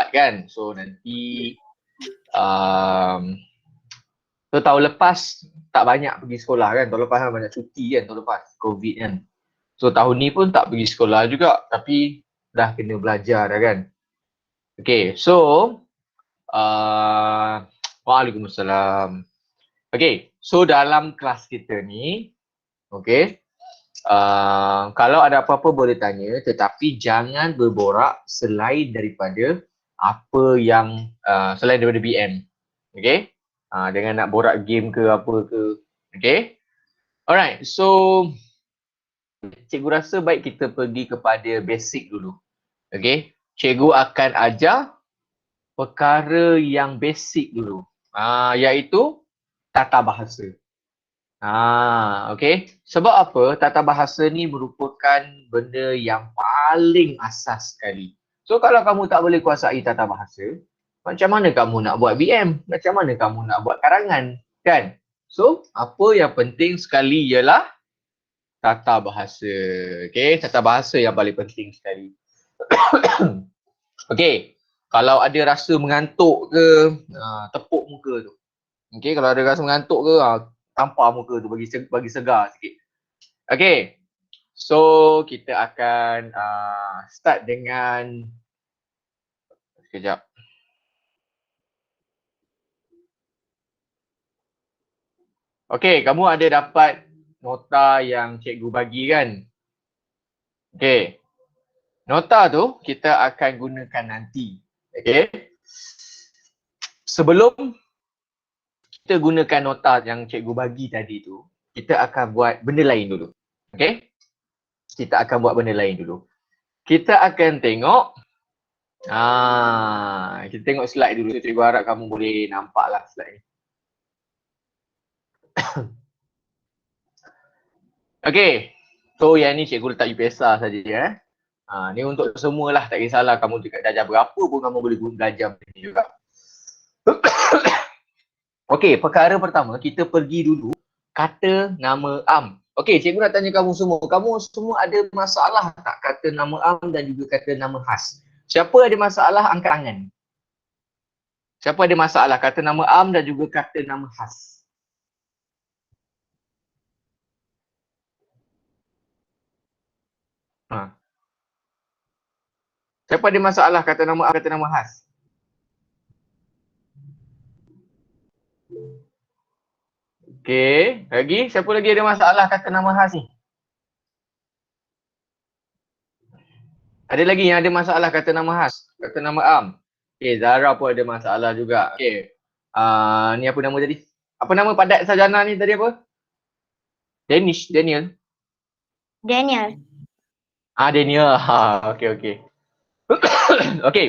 start kan. So nanti so tahun lepas tak banyak pergi sekolah kan. Tahun lepas kan banyak cuti kan, tahun lepas COVID kan. So tahun ni pun tak pergi sekolah juga, tapi dah kena belajar dah kan. Okay, so Waalaikumsalam. Okay, so dalam kelas kita ni, okay, kalau ada apa-apa boleh tanya, tetapi jangan berborak selain daripada apa yang selain daripada BM. Okay, dengan nak borak game ke apa ke. Okay, alright, so cikgu rasa baik kita pergi kepada basic dulu. Okay, cikgu akan ajar perkara yang basic dulu, iaitu tata bahasa. Okay. Sebab apa? Tata bahasa ni merupakan benda yang paling asas sekali. So kalau kamu tak boleh kuasai tata bahasa, macam mana kamu nak buat BM? Macam mana kamu nak buat karangan? Kan? So, apa yang penting sekali ialah tata bahasa. Okay, tata bahasa yang paling penting sekali. Okay, kalau ada rasa mengantuk ke, tepuk muka tu. Okay, kalau ada rasa mengantuk ke, tampar muka tu bagi segar sikit. Okay, so kita akan start dengan sekejap. Okay, kamu ada dapat nota yang cikgu bagi kan? Okay, nota tu kita akan gunakan nanti. Okay, sebelum kita gunakan nota yang cikgu bagi tadi tu, kita akan buat benda lain dulu. Okay, kita akan buat benda lain dulu. Kita akan tengok kita tengok slide dulu. Cikgu harap kamu boleh nampak lah slide ni. Okay, so yang ni cikgu letak UPSR saja ni untuk semualah, tak kisahlah kamu dekat darjah berapa pun kamu boleh belajar benda ni juga. Okay, perkara pertama kita pergi dulu kata nama am. Okay, cikgu nak tanya kamu semua ada masalah tak kata nama am dan juga kata nama khas? Siapa ada masalah angkat tangan? Siapa ada masalah kata nama am dan juga kata nama khas? Siapa ada masalah kata nama am, kata nama khas? Okay, lagi? Siapa lagi ada masalah kata nama khas ni? Ada lagi yang ada masalah kata nama khas? Kata nama am? Okay, Zara pun ada masalah juga. Okay, ni apa nama tadi? Apa nama padat sarjana ni tadi apa? Daniel. Daniel. Daniel. Okay. Okay.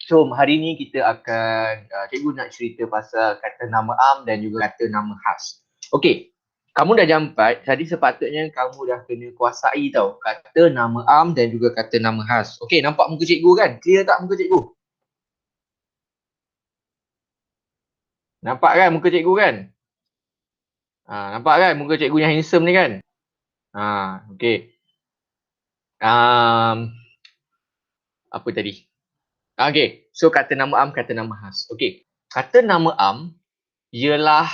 So, hari ni kita akan, cikgu nak cerita pasal kata nama am dan juga kata nama khas. Okay. Kamu dah jam 4, jadi sepatutnya kamu dah kena kuasai tau kata nama am dan juga kata nama khas. Okay, nampak muka cikgu kan? Clear tak muka cikgu? Nampak kan muka cikgu kan? Nampak kan muka cikgu yang handsome ni kan? Okay. Apa tadi? Okay, so kata nama am, kata nama khas. Okay, kata nama am ialah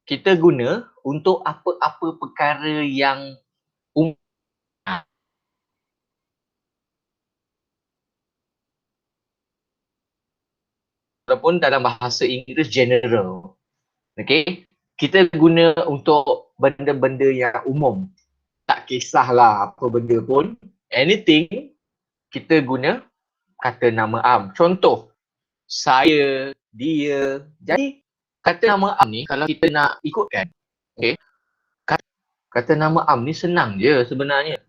kita guna untuk apa-apa perkara yang walaupun dalam bahasa Inggeris general. Okay, kita guna untuk benda-benda yang umum. Tak kisahlah apa benda pun, anything kita guna kata nama am. Contoh, saya, dia. Jadi kata nama am ni kalau kita nak ikutkan, okay, kata nama am ni senang je sebenarnya.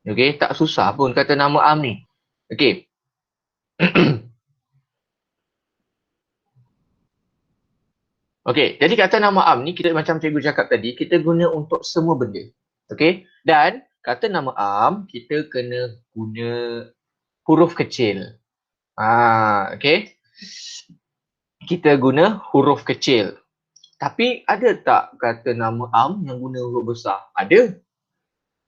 Okay, tak susah pun kata nama am ni. Okay. Okay, jadi kata nama am ni kita macam cikgu cakap tadi, kita guna untuk semua benda. Okay, dan kata nama am kita kena guna huruf kecil. Okay. Kita guna huruf kecil. Tapi ada tak kata nama am yang guna huruf besar? Ada.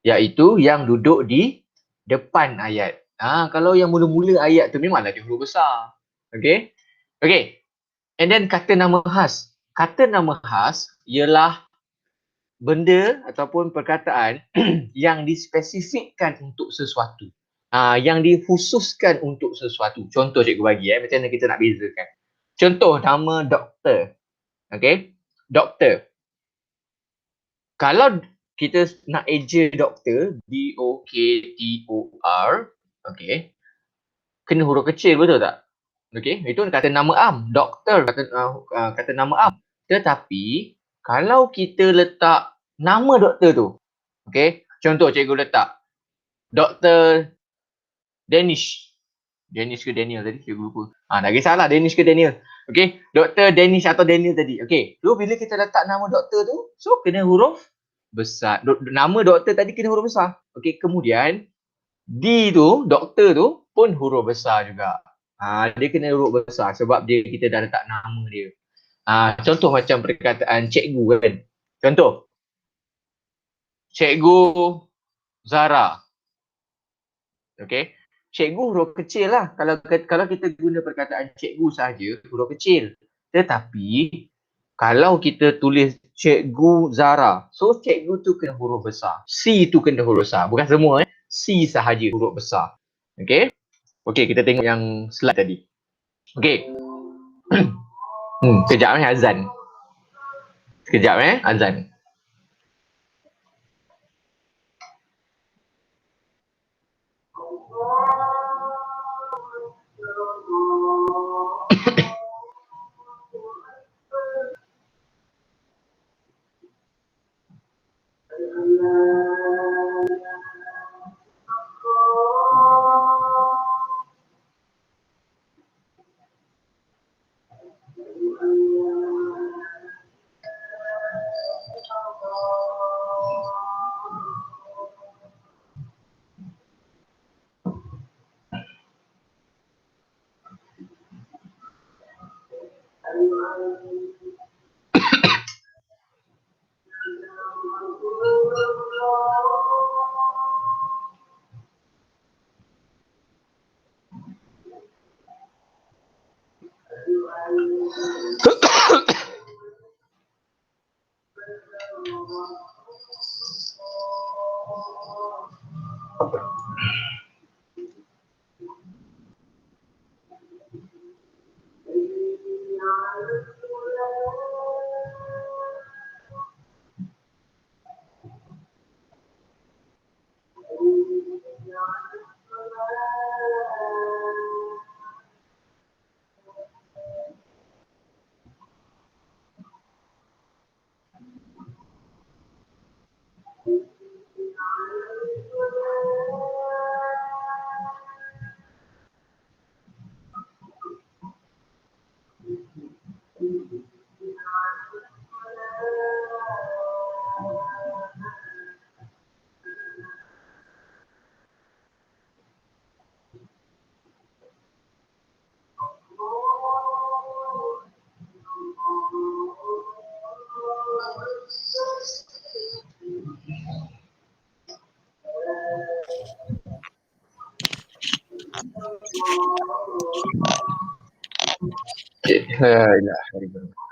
Iaitu yang duduk di depan ayat. Kalau yang mula-mula ayat tu memanglah dia huruf besar. Okay. Okay. And then kata nama khas. Kata nama khas ialah benda ataupun perkataan yang dispesifikkan untuk sesuatu. Yang dikhususkan untuk sesuatu. Contoh cikgu bagi macam mana kita nak bezakan. Contoh nama doktor. Okay. Doktor. Kalau kita nak eja doktor, D-O-K-T-O-R, okay, kena huruf kecil, betul tak? Okay, itu kata nama am, doktor, kata nama am. Tetapi, kalau kita letak nama doktor tu, okay, contoh cikgu letak Doktor Danish. Danish ke Daniel tadi? Cikgu lupa. Tak kisahlah Danish ke Daniel. Okay, Doktor Danish atau Daniel tadi. Okay, so bila kita letak nama doktor tu, so kena huruf besar. Nama doktor tadi kena huruf besar. Okay, kemudian D tu, doktor tu pun huruf besar juga. Dia kena huruf besar sebab kita dah letak nama dia. Contoh macam perkataan cikgu kan. Contoh. Cikgu Zara. Okay. Cikgu huruf kecil lah. Kalau kita guna perkataan cikgu saja, huruf kecil. Tetapi, kalau kita tulis Cikgu Zara, so cikgu tu kena huruf besar. C tu kena huruf besar. Bukan semua C sahaja huruf besar. Okay. Okay, kita tengok yang slide tadi. Okay. Sekejap azan. Sekejap azan.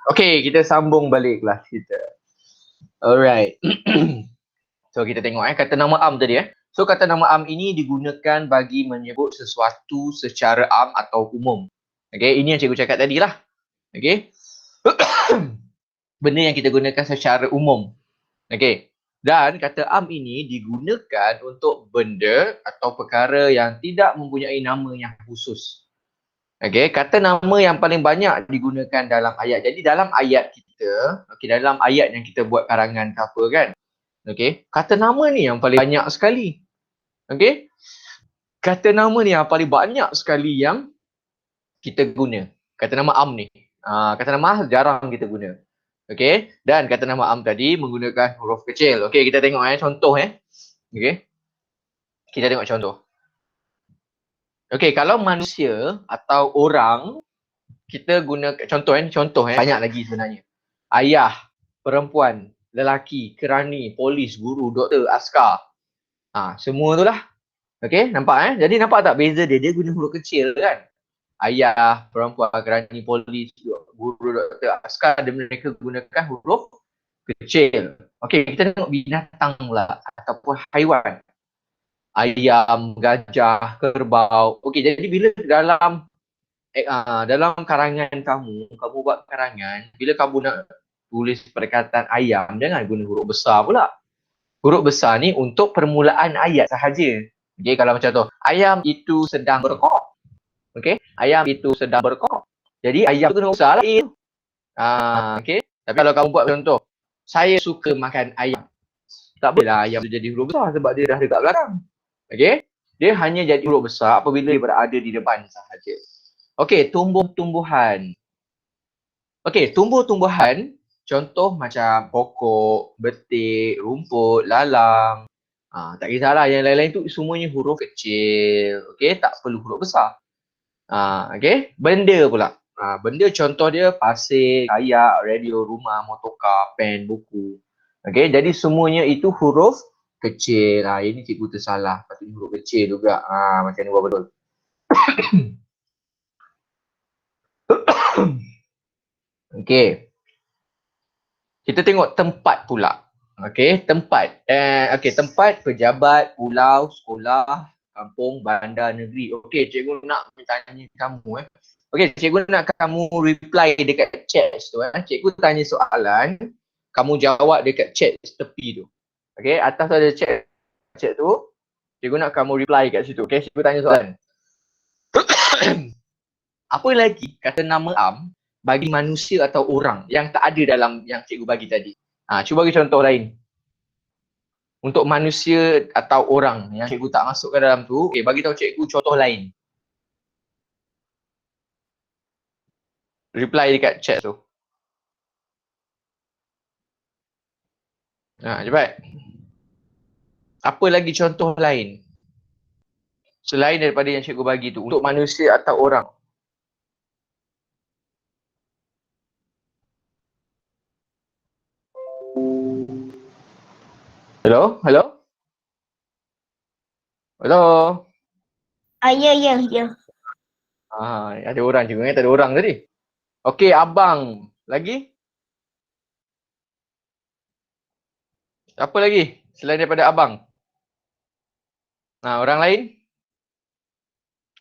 Okay, kita sambung balik kelas kita. Alright. So, kita tengok kata nama am tadi So, kata nama am ini digunakan bagi menyebut sesuatu secara am atau umum. Okay, ini yang cikgu cakap tadi lah. Okay. Benda yang kita gunakan secara umum. Okay. Dan kata am ini digunakan untuk benda atau perkara yang tidak mempunyai nama yang khusus. Okay, kata nama yang paling banyak digunakan dalam ayat. Jadi dalam ayat kita, dalam ayat yang kita buat karangan ke apa kan. Okay, kata nama ni yang paling banyak sekali. Okay, kata nama ni yang paling banyak sekali yang kita guna. Kata nama am ni. Kata nama jarang kita guna. Okay, dan kata nama am tadi menggunakan huruf kecil. Okay, kita tengok contoh Okay, kita tengok contoh. Okay, kalau manusia atau orang, kita guna contoh banyak lagi sebenarnya. Ayah, perempuan, lelaki, kerani, polis, guru, doktor, askar. Semua tu lah. Okey, nampak Jadi nampak tak beza dia? Dia guna huruf kecil kan? Ayah, perempuan, kerani, polis, guru, doktor, askar, mereka gunakan huruf kecil. Okey, kita tengok binatang pula ataupun haiwan. Ayam, gajah, kerbau. Okey, jadi bila dalam karangan kamu buat karangan, bila kamu nak tulis perkataan ayam, jangan guna huruf besar pula. Huruf besar ni untuk permulaan ayat sahaja. Okey, kalau macam tu, ayam itu sedang berkok. Okey, ayam itu sedang berkok. Jadi ayam tu kena besar lah. Okey. Tapi kalau kamu buat contoh, saya suka makan ayam. Tak boleh lah ayam tu jadi huruf besar sebab dia dah dekat belakang. Okey. Dia hanya jadi huruf besar apabila dia berada di depan sahaja. Okey, tumbuh-tumbuhan. Okey, tumbuh-tumbuhan contoh macam pokok, betik, rumput, lalang. Tak kisahlah, yang lain-lain tu semuanya huruf kecil. Okey, tak perlu huruf besar. Okey, benda pula. Benda contoh dia pasir, kayak, radio, rumah, motorkar, pen, buku. Okey, jadi semuanya itu huruf kecil. Ini cikgu tersalah. Patutnya huruf kecil juga. Macam ni buat betul. Okey. Kita tengok tempat pula. Okey, tempat. Okey, tempat, pejabat, pulau, sekolah, kampung, bandar, negeri. Okey, cikgu nak tanya kamu Okey, cikgu nak kamu reply dekat chat tu Cikgu tanya soalan, kamu jawab dekat chat tepi tu. Okey, atas tu ada chat tu. Cikgu nak kamu reply kat situ. Okey, cikgu tanya soalan. Apa lagi kata nama am bagi manusia atau orang yang tak ada dalam yang cikgu bagi tadi? Cuba bagi contoh lain. Untuk manusia atau orang yang cikgu tak masukkan dalam tu, okey, bagi tahu cikgu contoh lain. Reply dekat chat tu. Cepat. Apa lagi contoh lain? Selain daripada yang cikgu bagi tu, untuk manusia atau orang. Hello? Hello? Hello? Ya. Ada orang cikgu tak ada orang tadi. Okey, abang. Lagi? Apa lagi selain daripada abang? Orang lain?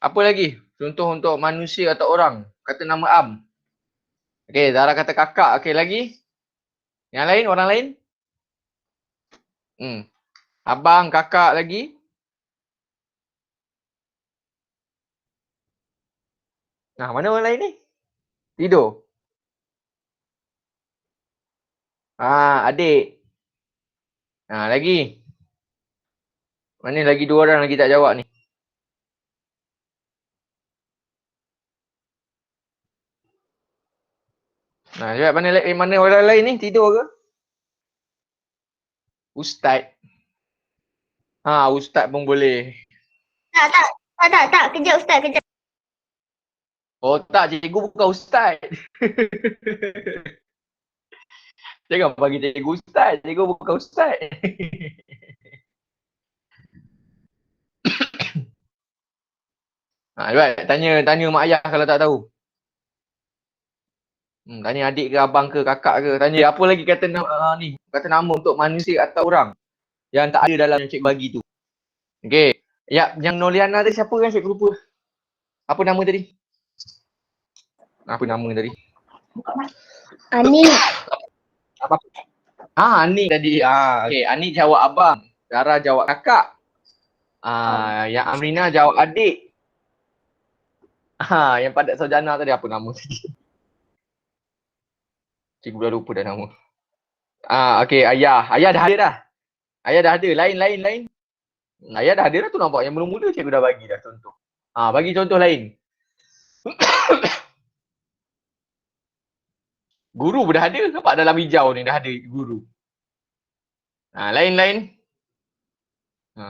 Apa lagi? Contoh untuk manusia atau orang. Kata nama am. Okey, Zara kata kakak. Okey, lagi? Yang lain? Orang lain? Abang, kakak lagi? Mana orang lain ni? Tidur? Adik. Lagi? Mana lagi 2 orang lagi tak jawab ni? Cepat, mana orang lain ni? Tidur ke? Ustaz. Ustaz pun boleh. Tak. Kejap Ustaz, kejap. Oh tak, cikgu bukan ustaz. Jangan bagi cikgu ustaz. Cikgu bukan ustaz. Cepat, tanya mak ayah kalau tak tahu. Tanya adik ke abang ke kakak ke. Tanya apa lagi kata kata nama untuk manusia atau orang yang tak ada dalam yang cikgu bagi tu. Okey. Ya, yang Noliana tadi siapa kan cikgu lupa. Apa nama tadi? Apa nama tadi? Ani. Apa? Ani tadi. Okey, Ani jawab abang. Zara jawab kakak. Yang Amrina jawab adik. Yang Padat Sarjana tadi apa nama tadi? Cikgu dah lupa dah nama. Okey, ayah. Ayah dah ada dah. Ayah dah ada. Lain. Ayah dah ada dah tu nampak. Yang mula-mula cikgu dah bagi dah contoh. Bagi contoh lain. Guru pun dah ada. Nampak dalam hijau ni dah ada guru. Lain.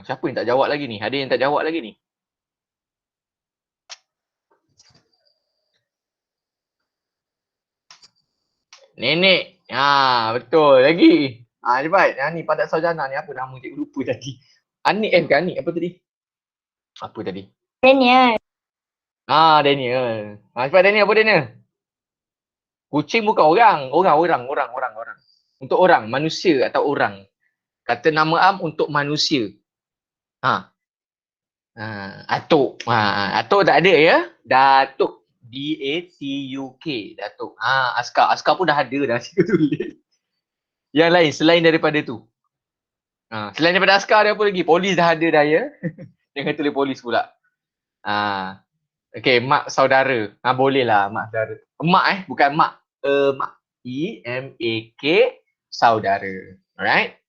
Siapa yang tak jawab lagi ni? Ada yang tak jawab lagi ni? Nenek. Betul. Lagi. Cepat. Ni Padat Sarjana ni apa nama cikgu lupa tadi. Anik bukan Anik. Apa tadi? Apa tadi? Daniel. Daniel. Cepat Daniel, apa Daniel? Kucing bukan orang. Orang. Untuk orang, manusia atau orang. Kata nama am untuk manusia. Ha. Atuk. Atuk tak ada ya. Datuk. D-A-T-U-K. Datuk. Askar. Askar pun dah ada dah. Sila tulis. Yang lain, selain daripada tu. Selain daripada askar ada apa lagi? Polis dah ada dah ya. Jangan tulis polis pula. Okay, mak saudara. Boleh lah mak saudara. Mak bukan mak. Mak. E-M-A-K. Saudara. Alright.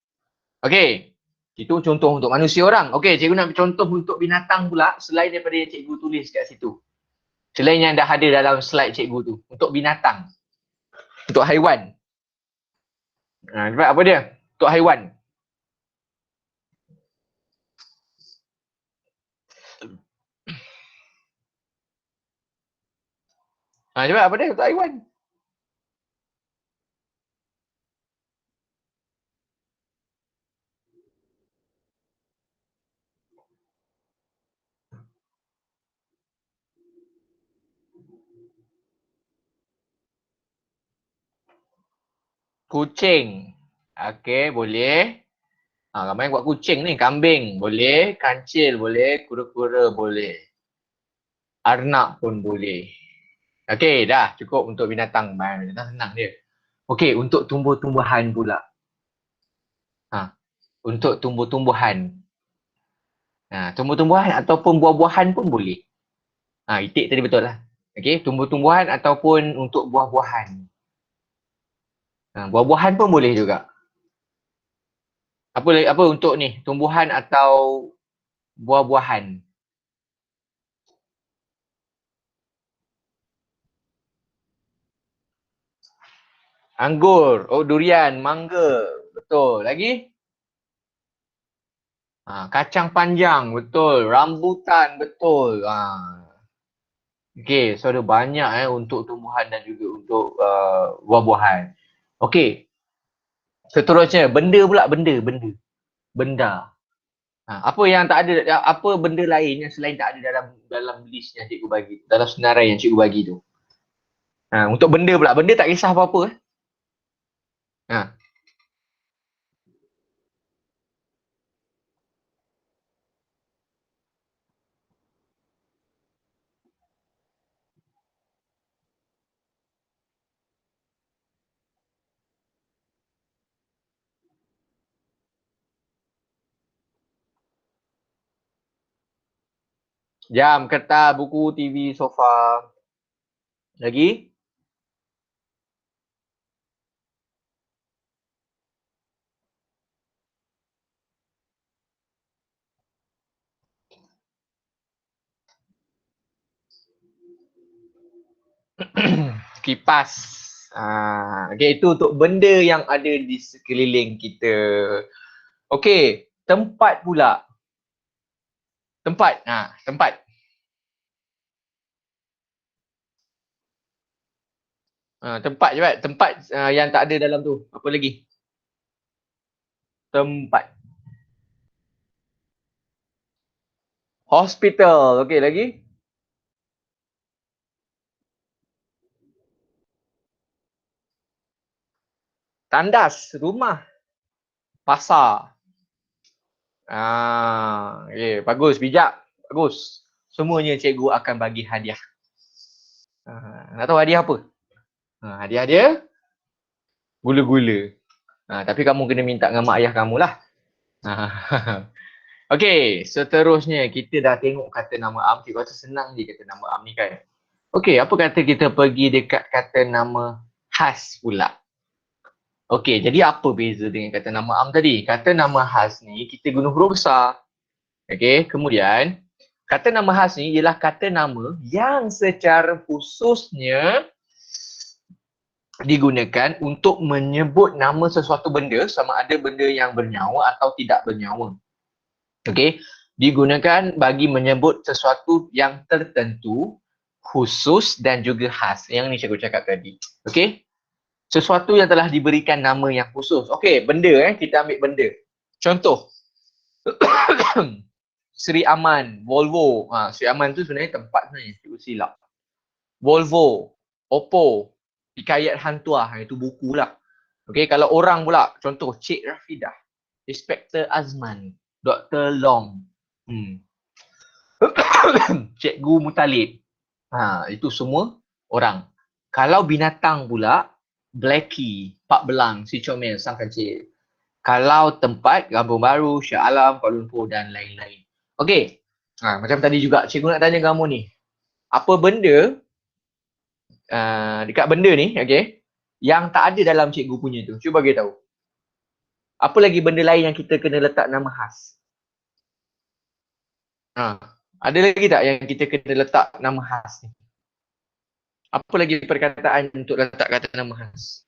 Okay. Itu contoh untuk manusia orang. Okay, cikgu nak contoh untuk binatang pula. Selain daripada yang cikgu tulis kat situ. Selain yang dah ada dalam slide cikgu tu. Untuk binatang. Untuk haiwan. Cepat apa dia? Untuk haiwan. Cepat apa dia untuk haiwan? Kucing. Okay, boleh. Ramai buat kucing ni. Kambing boleh. Kancil boleh. Kura-kura boleh. Arnab pun boleh. Okay, dah cukup untuk binatang. Binatang senang dia. Okay, untuk tumbuh-tumbuhan pula. Untuk tumbuh-tumbuhan. Tumbuh-tumbuhan ataupun buah-buahan pun boleh. Itik tadi betul lah. Okay, tumbuh-tumbuhan ataupun untuk buah-buahan. Buah-buahan pun boleh juga. Apa untuk ni? Tumbuhan atau buah-buahan? Anggur. Oh, durian, mangga. Betul. Lagi? Kacang panjang. Betul. Rambutan. Betul. Okay, so ada banyak untuk tumbuhan dan juga untuk buah-buahan. Okay. Seterusnya, benda pula. Benda. Apa yang tak ada, apa benda lain yang selain tak ada dalam list yang cikgu bagi, dalam senarai yang cikgu bagi tu. Untuk benda pula, benda tak kisah apa-apa. Jam, kertas, buku, TV, sofa. Lagi? Kipas. Okay, itu untuk benda yang ada di sekeliling kita. Okay, tempat pula. Tempat. Tempat. Tempat je, Pak. Tempat yang tak ada dalam tu. Apa lagi? Tempat. Hospital. Okay, lagi? Tandas. Rumah. Pasar. Okay, bagus. Bijak. Bagus. Semuanya cikgu akan bagi hadiah. Nak tahu hadiah apa? Hadiah dia gula-gula. Tapi kamu kena minta dengan mak ayah kamu lah. Okay, seterusnya kita dah tengok kata nama am. Cikgu rasa senang je kata nama am ni kan. Okay, apa kata kita pergi dekat kata nama khas pula. Okay, jadi apa beza dengan kata nama am tadi? Kata nama khas ni kita guna huruf besar. Okay, kemudian kata nama khas ni ialah kata nama yang secara khususnya digunakan untuk menyebut nama sesuatu benda, sama ada benda yang bernyawa atau tidak bernyawa. Okay, digunakan bagi menyebut sesuatu yang tertentu, khusus dan juga khas. Yang ni cikgu cakap tadi. Okay, sesuatu yang telah diberikan nama yang khusus. Okay, benda kita ambil benda. Contoh. Sri Aman, Volvo. Sri Aman tu sebenarnya tempat sebenarnya, cikgu silap. Volvo, Oppo, Hikayat Hantuah, itu buku lah. Okay, kalau orang pula, contoh Cik Rafidah, Inspektor Azman, Dr. Long, Cikgu Mutalib. Itu semua orang. Kalau binatang pula, Blackie, Pak Belang, Si Comel, Sang Kancil. Kalau tempat, Kampung Baru, Shah Alam, Kuala Lumpur dan lain-lain. Okey. Macam tadi juga, cikgu nak tanya kamu ni. Apa benda dekat benda ni, okey, yang tak ada dalam cikgu punya tu? Cuba bagi tahu. Apa lagi benda lain yang kita kena letak nama khas? Ada lagi tak yang kita kena letak nama khas ni? Apa lagi perkataan untuk letak kata nama khas?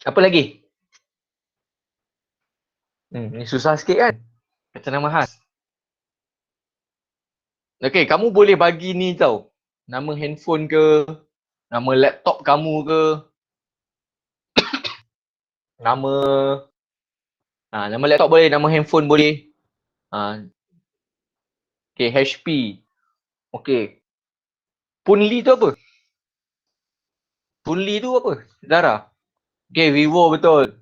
Apa lagi? Ni susah sikit kan? Kata nama khas. Okey, kamu boleh bagi ni tau. Nama handphone ke, nama laptop kamu ke, nama nama laptop boleh, nama handphone boleh. Okey, HP. Okey. Punli tu apa? Punli tu apa? Zara. Okey, Vivo betul.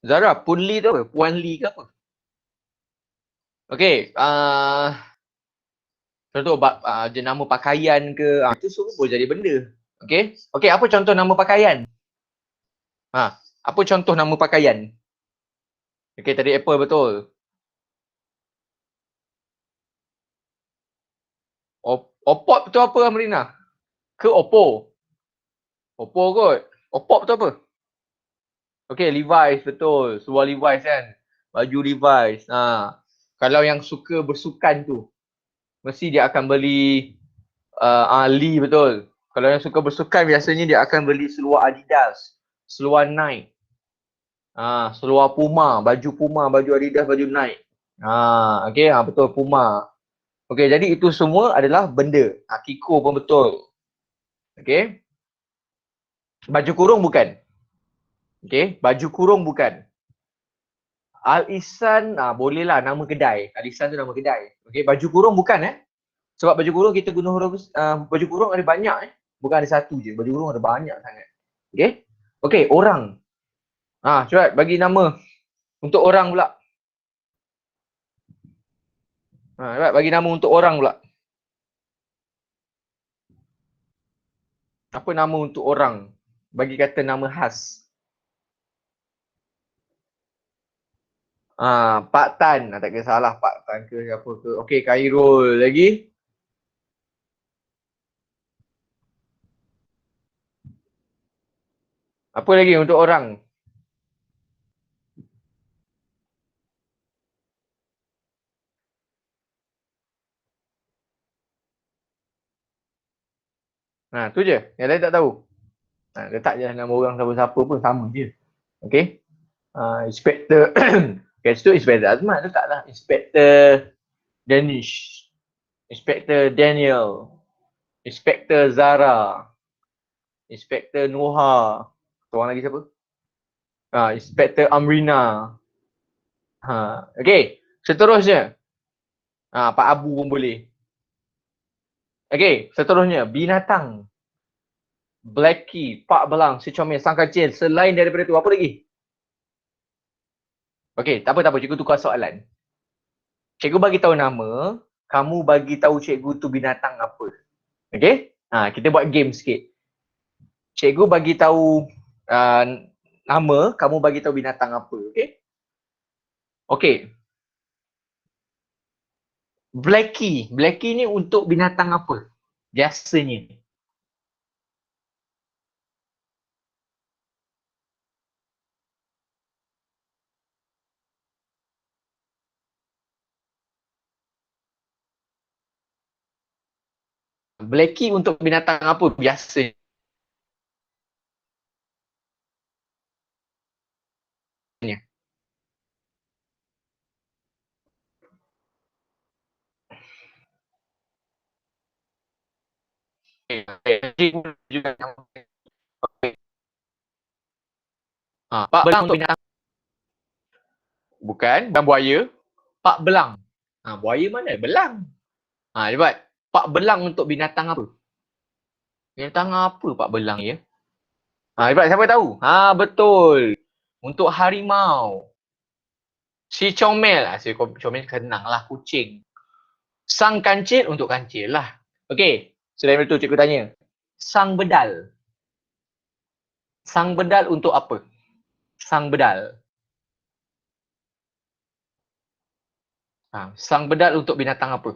Zara, Punli tu apa? Puanli ke apa? Okey, contoh dia nama pakaian ke, itu semua boleh jadi benda. Okey? Okey, apa contoh nama pakaian? Apa contoh nama pakaian? Okey, tadi Apple betul. Oppo tu apa, Amrina? Ke Oppo? Oppo kot. Oppo tu apa? Okey, Levi's betul. Seluar Levi's kan. Baju Levi's. Kalau yang suka bersukan tu, mesti dia akan beli Lee betul. Kalau yang suka bersukan biasanya dia akan beli seluar Adidas, seluar Nike. Seluar Puma, baju Adidas, baju Nike. Okey, betul Puma. Okey, jadi itu semua adalah benda. Kiko pun betul. Okey. Baju kurung bukan. Okey, baju kurung bukan. Al-Ihsan bolehlah nama kedai. Al-Ihsan tu nama kedai. Okey, baju kurung bukan Sebab baju kurung kita guna huruf baju kurung ada banyak Bukan ada satu je. Baju kurung ada banyak sangat. Okey? Okey, orang. Cepat bagi nama untuk orang pula. Cepat bagi nama untuk orang pula. Apa nama untuk orang? Bagi kata nama khas. Pak Tan. Tak kisahlah Pak Tan ke siapa ke. Okey, Khairul lagi. Apa lagi untuk orang? Tu je. Yang lain tak tahu. Letak je nama orang siapa-siapa pun sama je. Okey. Inspektor kat situ Inspektor Azman letaklah Inspektor Danish, Inspektor Daniel, Inspektor Zara, Inspektor Noha. Orang lagi siapa? Inspektor Amrina. Okey, seterusnya. Pak Abu pun boleh. Okey, seterusnya binatang. Blackie, Pak Belang, Si Comel, Sang Kancil. Selain daripada tu apa lagi? Okey, tak apa. Cikgu tukar soalan. Cikgu bagi tahu nama, kamu bagi tahu cikgu tu binatang apa. Okey? Kita buat game sikit. Cikgu bagi tahu nama, kamu bagi tahu binatang apa. Okey? Okey. Blackie. Blackie ni untuk binatang apa? Biasanya. Blackie untuk binatang apa biasanya? juga. Pak belang untuk binatang. Bukan, bukan buaya. Pak belang. Buaya mana? Belang. Cepat. Pak belang untuk binatang apa? Binatang apa pak belang ya? Cepat, siapa tahu? Betul. Untuk harimau. Si comel lah. Si comel kenang lah, kucing. Sang kancil untuk kancil lah. Okey. Selain itu cikgu tanya. Sang bedal. Sang bedal untuk apa? Sang bedal. Sang bedal untuk binatang apa?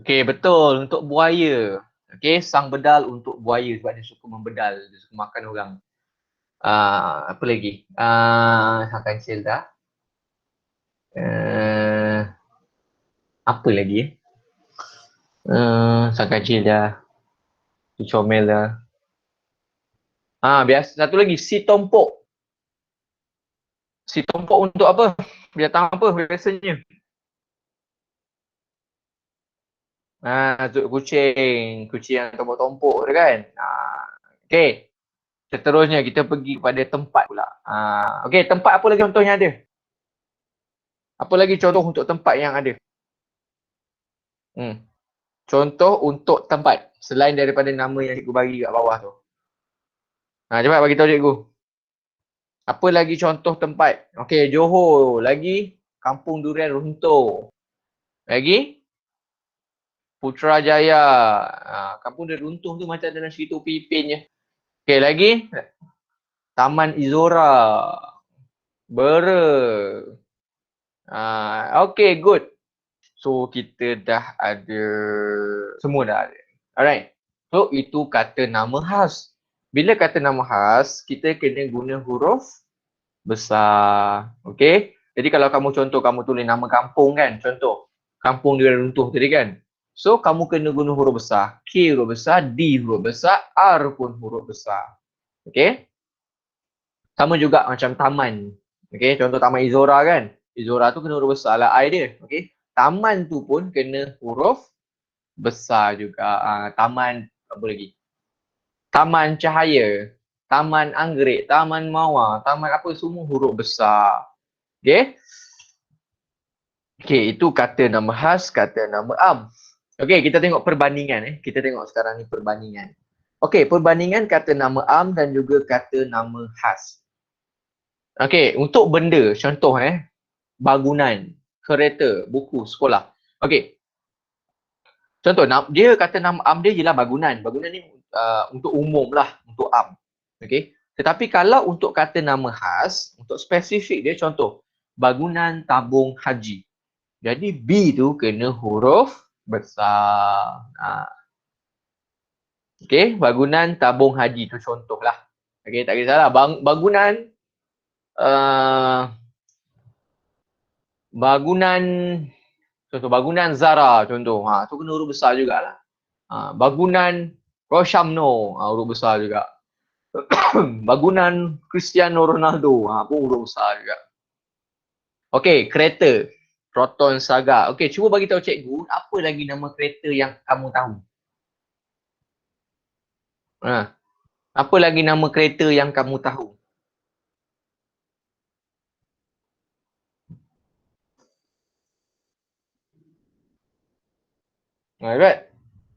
Okey, betul. Untuk buaya. Okey, sang bedal untuk buaya sebab dia suka membedal. Dia suka makan orang. Apa lagi? Sang kancil dah. Apa lagi? Sang kancil dah. Si comel dah. Biasa. Satu lagi, si tompok. Si tompok untuk apa? Binatang apa biasanya? Kucing. Kucing yang tompok-tompok tu kan. Okey. Seterusnya kita pergi kepada tempat pula. Okey, tempat apa lagi contohnya ada? Apa lagi contoh untuk tempat yang ada? Contoh untuk tempat. Selain daripada nama yang cikgu bagi kat bawah tu. Cepat bagi tahu cikgu. Apa lagi contoh tempat? Okey, Johor. Lagi Kampung Durian Runtuh. Lagi Putrajaya. Kampung Durian Runtuh tu macam dalam cerita Upin Ipin je. Okey, lagi Taman Izora. Bera. Okey, good. So, kita dah ada, semua dah ada. Alright. So, itu kata nama khas. Bila kata nama khas, kita kena guna huruf besar. Okay. Jadi kalau kamu contoh, kamu tulis nama kampung kan. Contoh, Kampung Durian Runtuh tadi kan. So, kamu kena guna huruf besar. K huruf besar, D huruf besar, R pun huruf besar. Okay. Sama juga macam taman. Okay. Contoh Taman Izora kan. Izora tu kena huruf besar lah I dia. Okay. Taman tu pun kena huruf besar juga. Taman, apa lagi? Taman Cahaya, Taman Anggerik, Taman Mawar, taman apa semua huruf besar. Okay. Okay, itu kata nama khas, kata nama am. Okay, kita tengok perbandingan. Kita tengok sekarang ni perbandingan. Okay, perbandingan kata nama am dan juga kata nama khas. Okay, untuk benda, contoh bangunan, kereta, buku, sekolah. Okay. Contoh, dia kata nama am dia ialah bangunan. Bangunan ni untuk umum lah, untuk am. Okay. Tetapi kalau untuk kata nama khas, untuk spesifik dia, contoh, bangunan tabung haji. Jadi B tu kena huruf besar. Okay, bangunan tabung haji tu contoh lah. Okay, tak kisahlah. Bangunan contoh bangunan Zara contoh. Tu kena huruf besar jugalah. Bangunan Rochamno, huruf besar juga. Bangunan Cristiano Ronaldo, pun huruf besar juga. Okey, kereta Proton Saga. Okey, cuba bagi tahu cikgu, apa lagi nama kereta yang kamu tahu? Apa lagi nama kereta yang kamu tahu? Alright.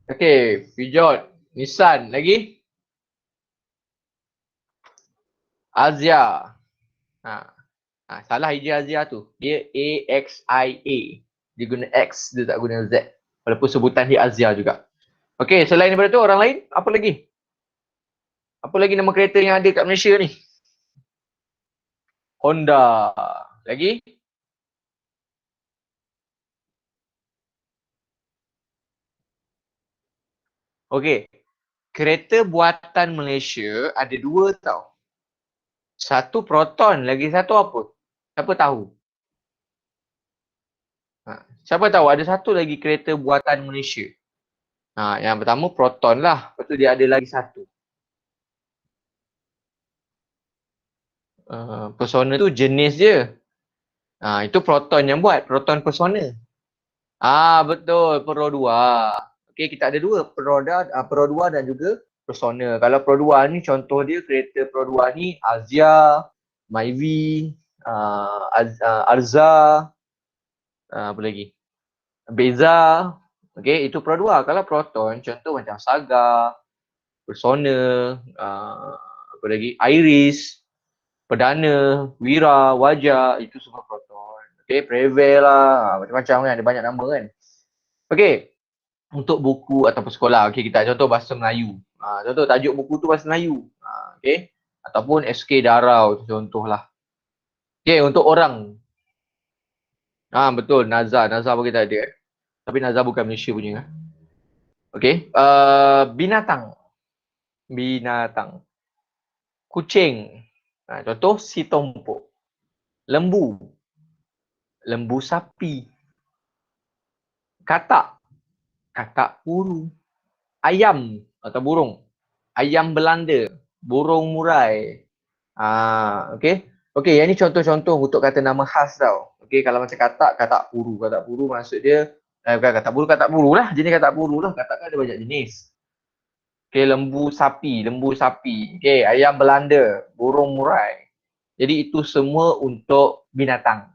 Okey, Peugeot, Nissan, lagi? Azia. Salah hijau Azia tu. Dia A-X-I-A. Dia guna X, dia tak guna Z. Walaupun sebutan dia Azia juga. Okey, selain daripada tu orang lain, apa lagi? Apa lagi nama kereta yang ada kat Malaysia ni? Honda. Lagi? Okey. Kereta buatan Malaysia ada dua tau. Satu Proton, lagi satu apa? Siapa tahu? Siapa tahu ada satu lagi kereta buatan Malaysia? Yang pertama Proton lah. Lepas tu dia ada lagi satu. Persona tu jenis dia. Itu Proton yang buat. Proton Persona. Betul, Pro 2. Okey, kita ada dua, Pro 2 dan juga Persona. Kalau Pro 2 ni contoh dia kereta Pro 2 ni Azia, Myvi, Arza, apa lagi? Beza. Okey, itu Pro 2. Kalau Proton contoh macam Saga, Persona, apa lagi? Iris, Perdana, Wira, Wajak, itu semua Proton. Okey, Prevail lah, macam-macam kan, ada banyak nama kan. Okey, untuk buku ataupun sekolah, okey kita contoh bahasa Melayu. Contoh tajuk buku tu bahasa Melayu. Okey, ataupun SK Darau contohlah. Okey, untuk orang. Betul, Nazar pun kita ada. Tapi Nazar bukan Malaysia punya. Okey, binatang. Kucing. Contoh si tompok. Lembu sapi. Katak puru. Ayam atau burung. Ayam Belanda. Burung murai. Okey. Okey, yang ni contoh-contoh untuk kata nama khas tau. Okey, kalau macam katak puru. Katak puru maksud dia, bukan katak puru lah. Jenis katak puru lah. Katak kan ada banyak jenis. Okey, lembu sapi. Okey, ayam Belanda, burung murai. Jadi itu semua untuk binatang.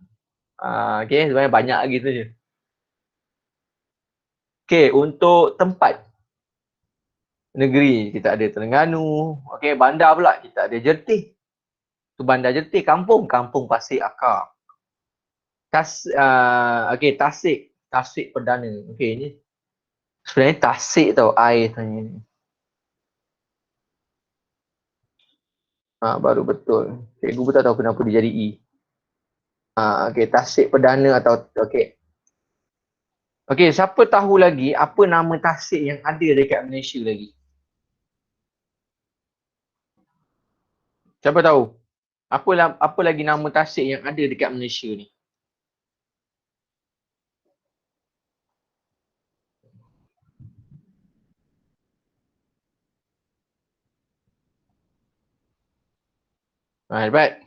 Okey, sebenarnya banyak lagi tu je. Okey, untuk tempat negeri kita ada Terengganu. Okey, bandar pula kita ada Jertih. Tu bandar Jertih, kampung Pasir Akar. Tasik Perdana. Okey, ni sebenarnya Tasik tau air sebenarnya ni. Baru betul. Cikgu pun tak tahu kenapa dia jadi E. Okey, Tasik Perdana atau okey. Okey, siapa tahu lagi apa nama tasik yang ada dekat Malaysia lagi? Siapa tahu? Apa lagi nama tasik yang ada dekat Malaysia ni? Hebat.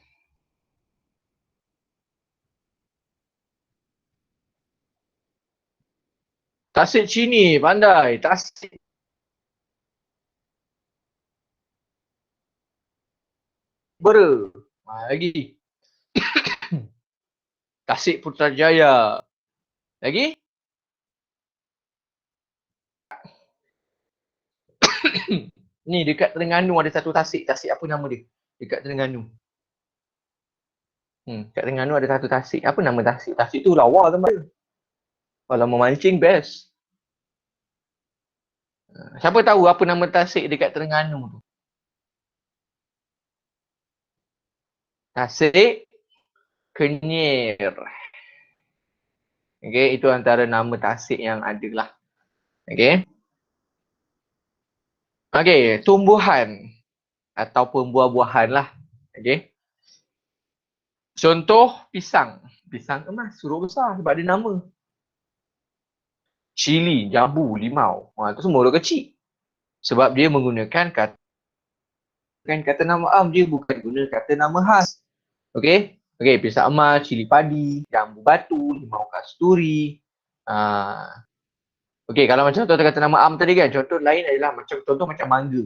Tasik Chini, pandai. Tasik Bera. Lagi. Tasik Putrajaya. Lagi? Ni dekat Terengganu ada satu tasik. Tasik apa nama dia? Dekat Terengganu. Kat Terengganu ada satu tasik. Apa nama tasik? Tasik tu lawa tempat dia. Kalau memancing best. Siapa tahu apa nama tasik dekat Terengganu tu? Tasik Kenyir. Okay, itu antara nama tasik yang ada lah. Okay. Okay, tumbuhan ataupun buah-buahan lah. Okay. Contoh pisang. Pisang emas, suruh besar sebab dia nama. Cili, jambu, limau. Itu semua huruf kecil. Sebab dia menggunakan kata nama am, dia bukan guna kata nama khas. Okay. Okay, pisang emas, cili padi, jambu batu, limau kasturi. Okay, kalau macam contoh kata nama am tadi kan, contoh lain adalah contoh macam mangga.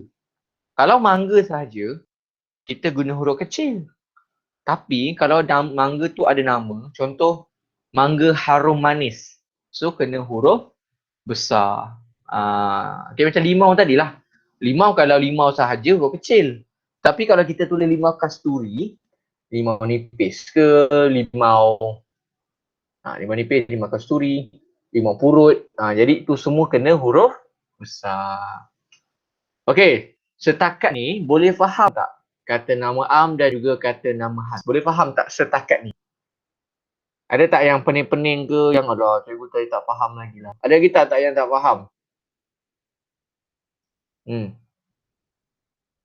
Kalau mangga sahaja, kita guna huruf kecil. Tapi kalau mangga tu ada nama, contoh mangga harum manis. So kena huruf besar. Okay, macam limau tadilah. Limau kalau limau sahaja huruf kecil. Tapi kalau kita tulis limau kasturi, limau nipis ke, limau nipis, limau kasturi, limau purut. Jadi itu semua kena huruf besar. Okay, setakat ni boleh faham tak kata nama am dan juga kata nama khas? Boleh faham tak setakat ni? Ada tak yang pening-pening ke yang ada cikgu tadi tak faham lagi lah? Ada lagi tak yang tak faham?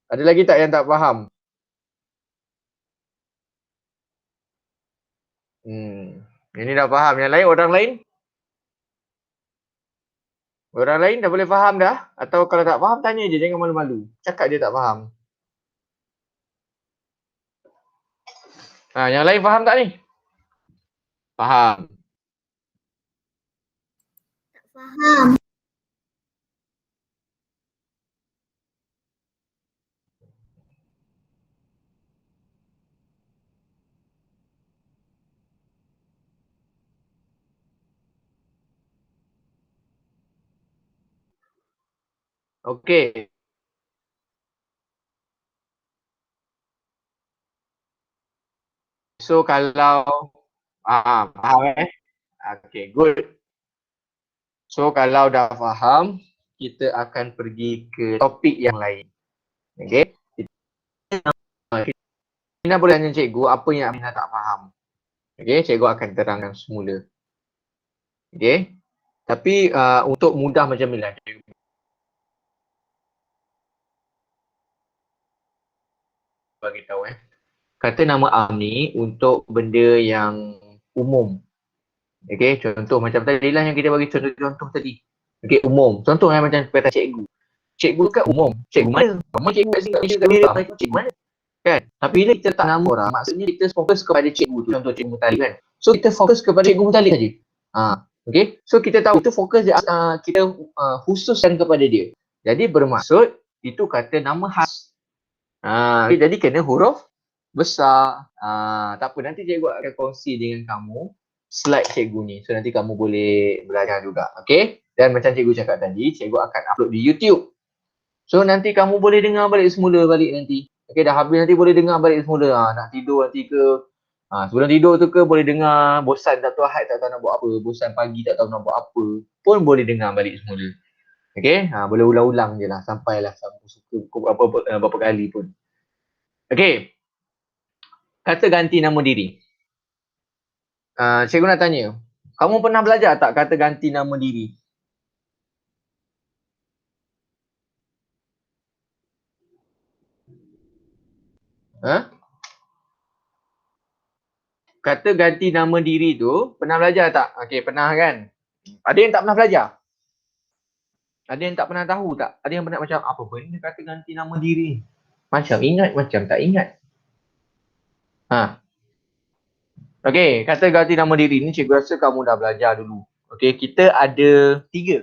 Ada lagi tak yang tak faham? Ini dah faham. Yang lain, orang lain? Orang lain dah boleh faham dah? Atau kalau tak faham, tanya je. Jangan malu-malu. Cakap dia tak faham. Yang lain faham tak ni? Faham. Faham. Okey. So kalau faham Okay, good. So kalau dah faham, kita akan pergi ke topik yang lain. Okay. Aminah boleh tanya cikgu apa yang Aminah tak faham. Okay, cikgu akan terangkan semula. Okay. Tapi untuk mudah macam ni lah, cikgu bagi tahu Kata nama am ni untuk benda yang umum. Okay, contoh macam tadi lah yang kita bagi contoh tadi. Okay, umum. Contoh macam kata cikgu. Cikgu kan umum. Cikgu mana? Kamu cikgu kat sini kat Malaysia kat Perak, cikgu mana? Kan? Tapi bila kita tak nama orang, maksudnya kita fokus kepada cikgu tu. Contoh cikgu Mutalib kan. So kita fokus kepada cikgu Mutalib saja. Okay. So kita tahu itu fokus kita khususkan kepada dia. Jadi bermaksud itu kata nama khas. Okay, jadi kena huruf besar. Tak apa, nanti cikgu akan kongsi dengan kamu slide cikgu ni. So nanti kamu boleh belajar juga. Okay. Dan macam cikgu cakap tadi, cikgu akan upload di YouTube. So nanti kamu boleh dengar balik semula balik nanti. Okay, dah habis nanti boleh dengar balik semula. Nak tidur nanti ke, sebelum tidur tu ke boleh dengar, bosan tak tahu Ahad tak tahu nak buat apa, bosan pagi tak tahu nak buat apa, pun boleh dengar balik semula. Okay, boleh ulang-ulang je lah sampailah sampai suka berapa kali pun. Okay, kata ganti nama diri. Cikgu nak tanya, kamu pernah belajar tak kata ganti nama diri? Kata ganti nama diri tu, pernah belajar tak? Okay, pernah kan? Ada yang tak pernah belajar? Ada yang tak pernah tahu tak? Ada yang pernah macam, apa benda kata ganti nama diri? Macam ingat, macam tak ingat. Okay, kata ganti nama diri ni cikgu rasa kamu dah belajar dulu. Okay, kita ada 3.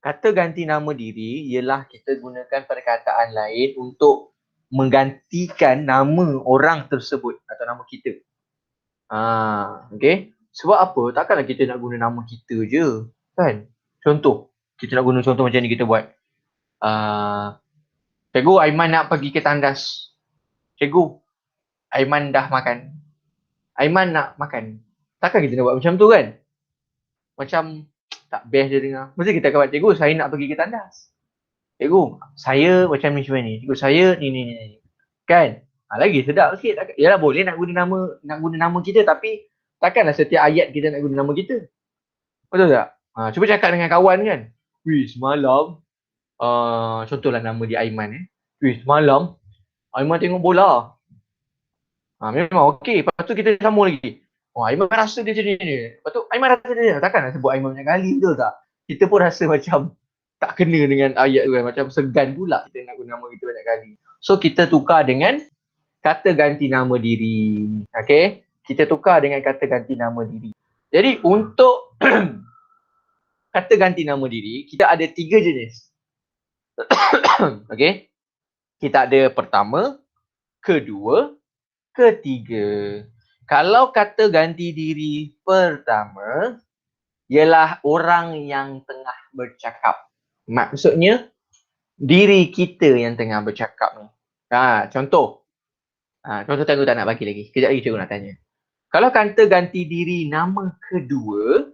Kata ganti nama diri ialah kita gunakan perkataan lain untuk menggantikan nama orang tersebut atau nama kita. Okay. Sebab apa? Takkanlah kita nak guna nama kita je. Kan? Contoh. Kita nak guna contoh macam ni kita buat. Cikgu, Aiman nak pergi ke tandas. Cikgu, Aiman dah makan. Aiman nak makan. Takkan kita nak buat macam tu kan? Macam tak best je dengar. Mesti kita akan buat, cikgu, saya nak pergi ke tandas. Cikgu, saya macam ni. Cikgu, saya ni. Kan? Lagi sedap sikit. Yalah boleh nak guna nama kita tapi takkanlah setiap ayat kita nak guna nama kita. Betul tak? Cuba cakap dengan kawan kan. Wih, semalam contohlah nama dia Aiman Wih, semalam Aiman tengok bola. Memang okey. Lepas tu kita sambung lagi. Aiman rasa dia macam ni. Lepas tu Aiman rasa dia. Takkan nak sebut Aiman banyak kali, betul tak? Kita pun rasa macam tak kena dengan ayat tu kan. Macam segan pula kita nak guna nama kita banyak kali. So kita tukar dengan kata ganti nama diri. Okay? Kita tukar dengan kata ganti nama diri. Jadi untuk kata ganti nama diri, kita ada 3 jenis. Okay? Kita ada pertama, kedua, ketiga. Kalau kata ganti diri pertama, ialah orang yang tengah bercakap. Maksudnya, diri kita yang tengah bercakap ni. Contoh. Contoh cikgu tak nak bagi lagi. Kejap lagi cikgu nak tanya. Kalau kata ganti diri nama kedua,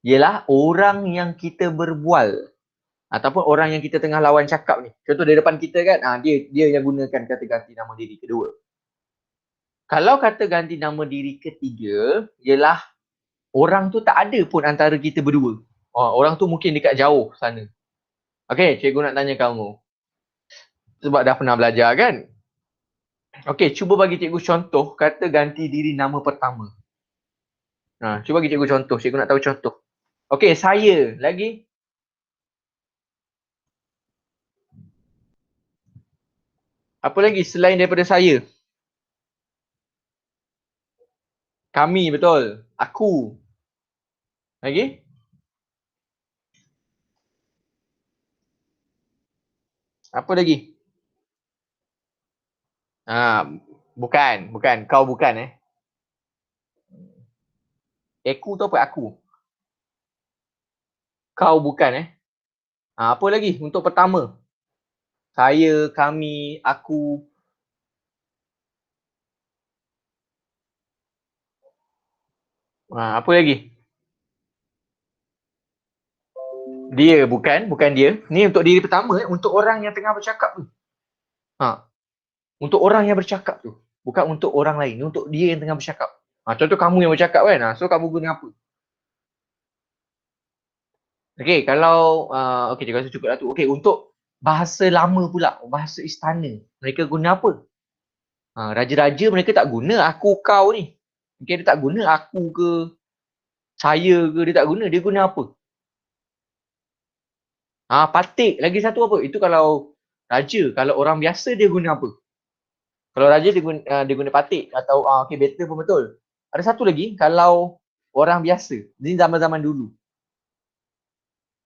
ialah orang yang kita berbual. Ataupun orang yang kita tengah lawan cakap ni. Contoh di depan kita kan, dia yang gunakan kata ganti nama diri kedua. Kalau kata ganti nama diri ketiga, ialah orang tu tak ada pun antara kita berdua. Orang tu mungkin dekat jauh sana. Okay, cikgu nak tanya kamu. Sebab dah pernah belajar kan? Okay, cuba bagi cikgu contoh kata ganti diri nama pertama. Cuba bagi cikgu contoh. Cikgu nak tahu contoh. Okay, saya. Lagi? Apa lagi selain daripada saya? Kami, betul. Aku. Lagi? Apa lagi? Bukan. Kau bukan Aku tu apa? Aku. Kau bukan apa lagi untuk pertama? Saya, kami, aku. Apa lagi? Dia, bukan dia. Ni untuk diri pertama untuk orang yang tengah bercakap tu. Untuk orang yang bercakap tu. Bukan untuk orang lain. Ni untuk dia yang tengah bercakap. Contoh kamu yang bercakap kan. So kamu guna apa? Okey, kalau okey, saya rasa cukup lah tu. Okey, untuk bahasa lama pula, bahasa istana, mereka guna apa? Raja-raja mereka tak guna aku kau ni. Okey, dia tak guna aku ke saya ke, dia tak guna. Dia guna apa? Patik. Lagi satu apa? Itu kalau raja. Kalau orang biasa dia guna apa? Kalau raja dia guna patik atau okey, better pun betul. Ada satu lagi, kalau orang biasa, ni zaman-zaman dulu.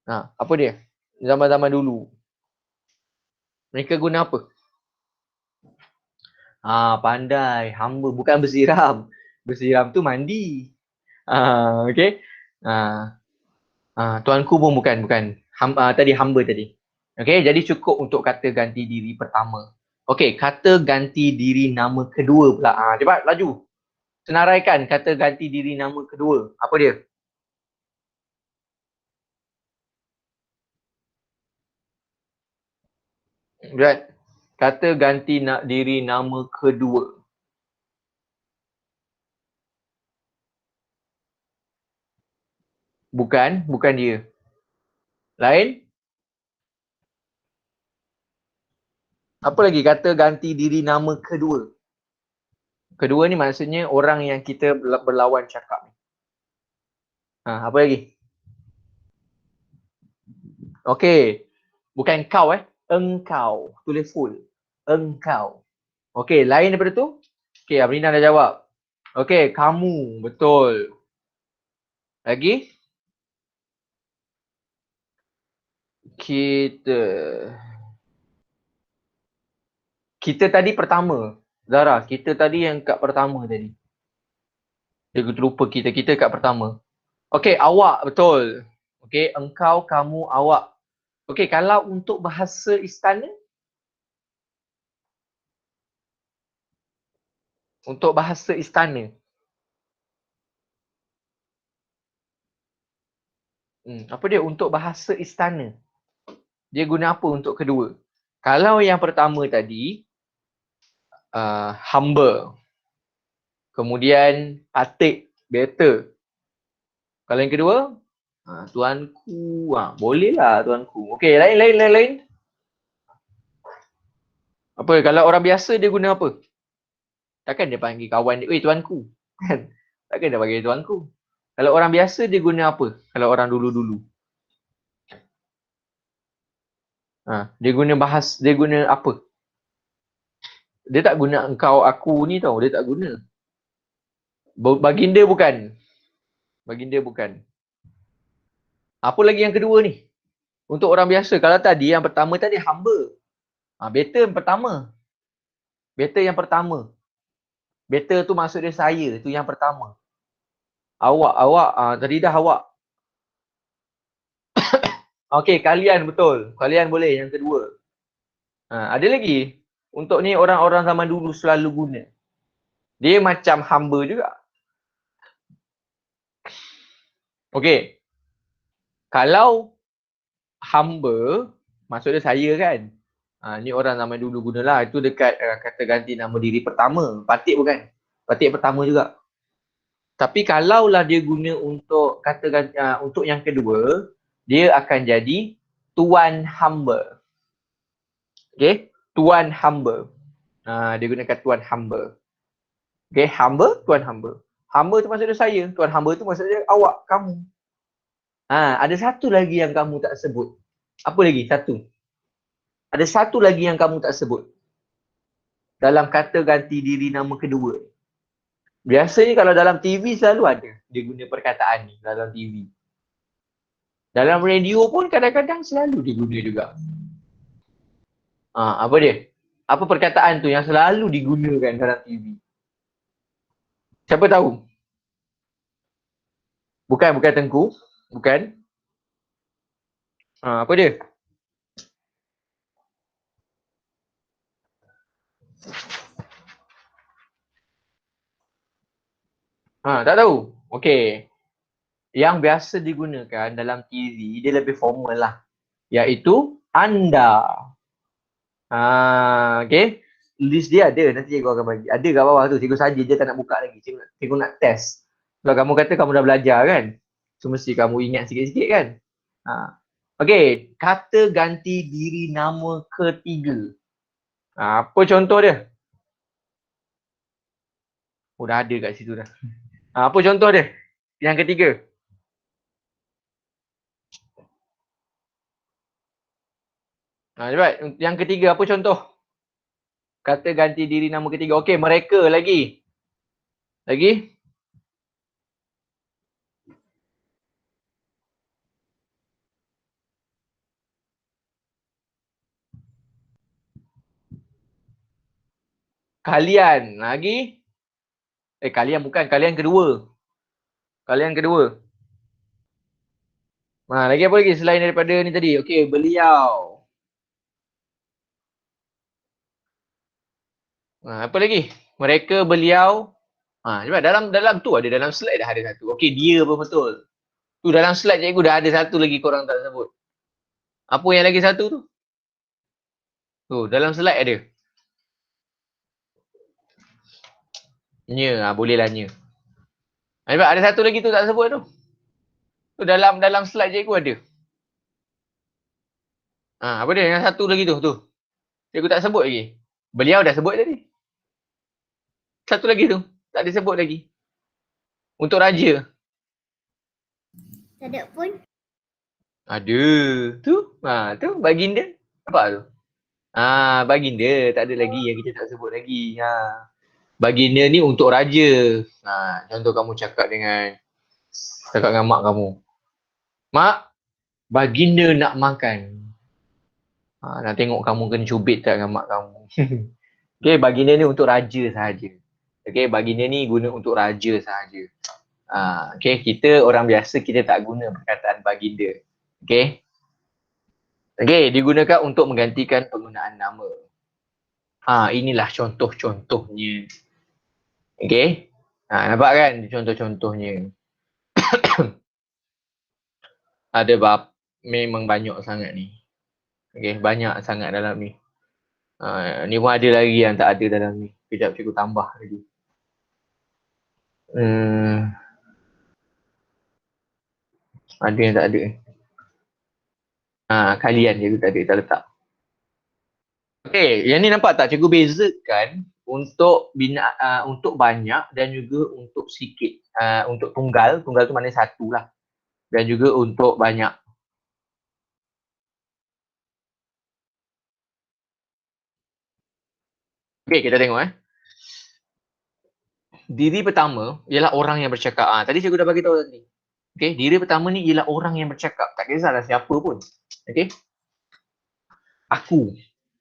Apa dia? Zaman-zaman dulu. Mereka guna apa? Pandai. Hamba. Bukan bersiram. Bersiram tu mandi. Okay. Tuanku pun bukan. Tadi hamba tadi. Okay. Jadi cukup untuk kata ganti diri pertama. Okay. Kata ganti diri nama kedua pula. Cepat laju. Senaraikan kata ganti diri nama kedua. Apa dia? Berat. Kata ganti diri nama kedua. Bukan dia. Lain? Apa lagi kata ganti diri nama kedua? Kedua ni maksudnya orang yang kita berlawan cakap. Apa lagi? Okey. Bukan kau Engkau. Tulis full. Engkau. Okey, lain daripada tu? Okey, Abrina dah jawab. Okey, kamu. Betul. Lagi? Kita. Kita tadi pertama. Zara, kita tadi yang kat pertama tadi. Dia terlupa kita. Kita kat pertama. Okey, awak. Betul. Okey, engkau, kamu, awak. Okey, kalau untuk bahasa istana? Untuk bahasa istana. Apa dia untuk bahasa istana? Dia guna apa untuk kedua? Kalau yang pertama tadi, hamba. Kemudian patik, better. Kalau yang kedua, tuanku. Bolehlah tuanku. Okey, lain. Apa, kalau orang biasa dia guna apa? Takkan dia panggil kawan dia, tuanku. Kan? Takkan dia panggil tuanku. Kalau orang biasa dia guna apa? Kalau orang dulu-dulu. Dia guna apa? Dia tak guna engkau, aku ni tau. Dia tak guna. Baginda bukan. Apa lagi yang kedua ni? Untuk orang biasa. Kalau tadi yang pertama tadi hamba. Better yang pertama. Better tu maksud dia saya. Tu yang pertama. Awak. Tadi dah awak. Okey, kalian betul. Kalian boleh yang kedua. Ada lagi. Untuk ni orang-orang zaman dulu selalu guna. Dia macam hamba juga. Okey. Kalau hamba, maksud dia saya kan. Ni orang zaman dulu gunalah. Itu dekat kata ganti nama diri pertama. Patik bukan? Patik pertama juga. Tapi kalaulah dia guna untuk kata ganti, untuk yang kedua, dia akan jadi tuan hamba. Okay? Tuan hamba. Dia gunakan tuan hamba. Okay? Hamba, tuan hamba. Hamba tu maksud dia saya. Tuan hamba tu maksud dia awak, kamu. Ada satu lagi yang kamu tak sebut. Apa lagi? Ada satu lagi yang kamu tak sebut. Dalam kata ganti diri nama kedua. Biasanya kalau dalam TV selalu ada. Dia guna perkataan ni dalam TV. Dalam radio pun kadang-kadang selalu dia guna juga. Apa dia? Apa perkataan tu yang selalu digunakan dalam TV? Siapa tahu? Bukan Tengku. Bukan. Apa dia? Tak tahu. Okey. Yang biasa digunakan dalam TV, dia lebih formal lah. Iaitu anda. Okay. List dia ada, nanti cikgu akan bagi. Ada kat bawah tu, cikgu saja je tak nak buka lagi. Cikgu nak test. Kalau kamu kata kamu dah belajar kan, so mesti kamu ingat sikit-sikit kan. Okay, kata ganti diri nama ketiga. Apa contoh dia? Dah ada kat situ dah. Apa contoh dia? Yang ketiga. Cepat. Yang ketiga, apa contoh? Kata ganti diri nama ketiga. Okey, mereka lagi. Lagi? Kalian. Lagi? Kalian bukan. Kalian kedua. Kalian kedua. Lagi apa lagi selain daripada ni tadi? Okey, beliau. Apa lagi? Mereka, beliau. Cepat. Dalam tu ada. Dalam slide dah ada satu. Okey, dia pun betul. Tu dalam slide cikgu dah ada satu lagi korang tak sebut. Apa yang lagi satu tu? Tu, dalam slide ada. Nya, bolehlah nya. Cepat, ada satu lagi tu tak sebut tu. Tu dalam slide cikgu ada. Apa dia? Yang satu lagi tu. Cikgu tak sebut lagi. Beliau dah sebut tadi. Satu lagi tu. Tak disebut lagi. Untuk raja. Tak ada pun. Ada. Tu. Tu baginda. Apa tu? Baginda. Tak ada lagi yang kita tak sebut lagi. Baginda ni untuk raja. Contoh kamu cakap dengan mak kamu. Mak, baginda nak makan. Nak tengok kamu kena cubit tak dengan mak kamu. Okay, baginda ni untuk raja sahaja. Okay, baginda ni guna untuk raja sahaja. Okay, kita orang biasa kita tak guna perkataan baginda. Okay. Okay, digunakan untuk menggantikan penggunaan nama. Inilah contoh-contohnya. Okay. Nampak kan contoh-contohnya. Ada memang banyak sangat ni. Okay, banyak sangat dalam ni. Ni pun ada lagi yang tak ada dalam ni. Kejap cikgu tambah lagi. Ada yang tak ada. Kalian je tak ada, tak letak. Okay, yang ni nampak tak cikgu bezakan untuk untuk banyak dan juga untuk sikit. Untuk tunggal tu maknanya satu lah. Dan juga untuk banyak. Okay, kita tengok Diri pertama ialah orang yang bercakap. Tadi cikgu dah bagi tahu tadi. Okay, diri pertama ni ialah orang yang bercakap. Tak kisahlah siapa pun. Okay. Aku,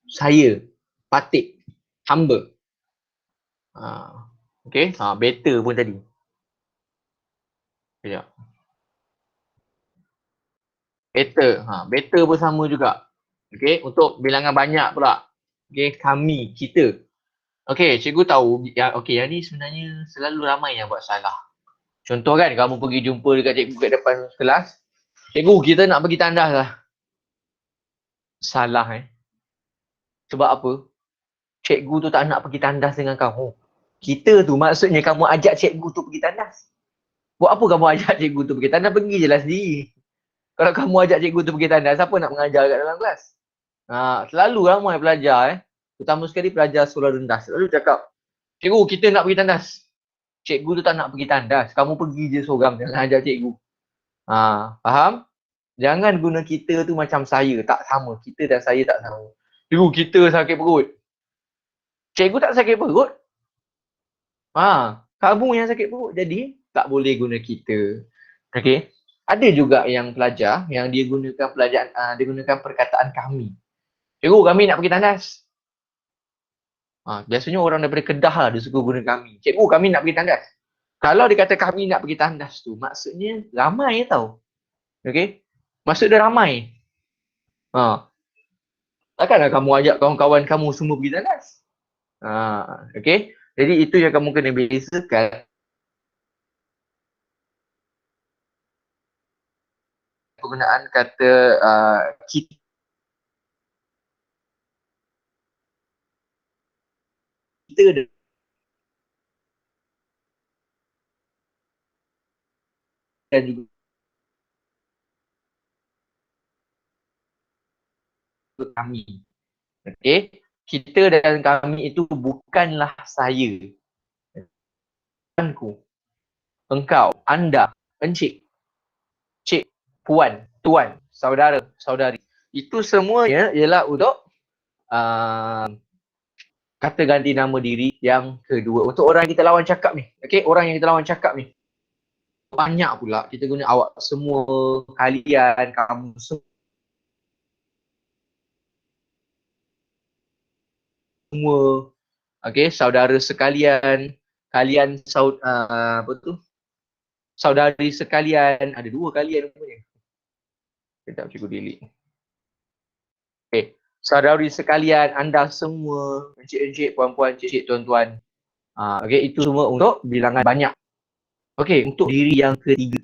saya, Patik, hamba. Okay, better pun tadi. Sekejap. Better. Better pun sama juga. Okay, untuk bilangan banyak pula. Okay, kami, kita. Okay, cikgu tahu. Yang ni sebenarnya selalu ramai yang buat salah. Contoh kan, kamu pergi jumpa dekat cikgu kat depan kelas. Cikgu, kita nak pergi tandas lah. Salah Sebab apa? Cikgu tu tak nak pergi tandas dengan kamu. Kita tu maksudnya kamu ajak cikgu tu pergi tandas. Buat apa kamu ajak cikgu tu pergi tandas? Pergi je lah sendiri. Kalau kamu ajak cikgu tu pergi tandas, siapa nak mengajar kat dalam kelas? Selalu ramai pelajar terutama sekali pelajar sekolah rendah. Selalu cakap, cikgu kita nak pergi tandas. Cikgu tu tak nak pergi tandas. Kamu pergi je seorang, jangan ajak cikgu. Faham? Jangan guna kita tu macam saya. Tak sama. Kita dan saya tak sama. Cikgu kita sakit perut. Cikgu tak sakit perut. Kamu yang sakit perut. Jadi tak boleh guna kita. Okay. Ada juga yang pelajar yang dia gunakan dia gunakan perkataan kami. Cikgu, kami nak pergi tandas. Biasanya orang daripada Kedah lah dia suka guna kami. Cikgu, kami nak pergi tandas. Kalau dia kata kami nak pergi tandas tu, maksudnya ramai tau. Okay? Maksud dia ramai. Takkanlah kamu ajak kawan-kawan kamu semua pergi tandas. Okay? Jadi itu yang kamu kena bezakan. Penggunaan kata kita dan juga kami. Okay? Kita dan kami itu bukanlah saya. Engkau, anda, encik, cik, puan, tuan, saudara, saudari. Itu semuanya ialah untuk kata ganti nama diri yang kedua. Untuk orang yang kita lawan cakap ni. Okay, orang yang kita lawan cakap ni. Banyak pula kita guna awak semua, kalian, kamu semua. Okay, saudara sekalian, kalian apa tu? Saudari sekalian, ada dua kalian rupanya. Sekejap cikgu delete. Okay, saudari sekalian, anda semua, encik-encik, puan-puan, cik-cik, tuan-tuan. Okay, itu semua untuk bilangan banyak. Okay, untuk diri yang ketiga.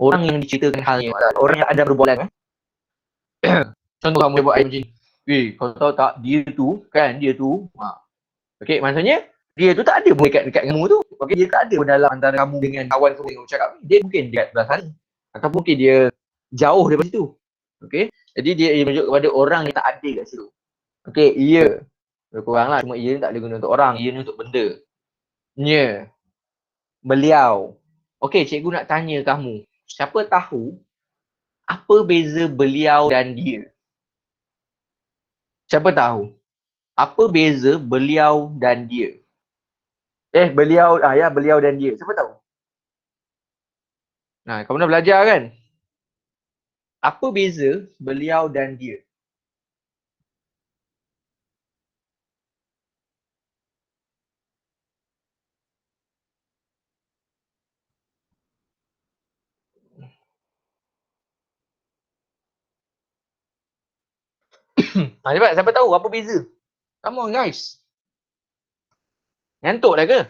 Orang yang diceritakan halnya, orang yang ada berbualan. Contoh kamu buat macam ni. Kau tahu tak, dia tu, kan, dia tu. Okay, maksudnya, dia tu tak ada pun dekat kamu tu. Okay, dia tak ada pun dalam antara kamu dengan kawan kamu yang cakap ni. Dia mungkin dekat belah sana. Atau mungkin dia jauh daripada situ. Okay, jadi dia menunjuk kepada orang yang tak ada kat situ. Okay, ia. Lebih kurang lah, cuma ia ni tak boleh guna untuk orang. Ia ni untuk benda. Nya. Beliau. Okay, cikgu nak tanya kamu. Siapa tahu apa beza beliau dan dia? Siapa tahu? Apa beza beliau dan dia? Beliau, beliau dan dia. Siapa tahu? Nah, kamu dah belajar kan? Apa beza beliau dan dia? Cepat, siapa tahu apa beza? Come on guys. Ngantuk dah ke?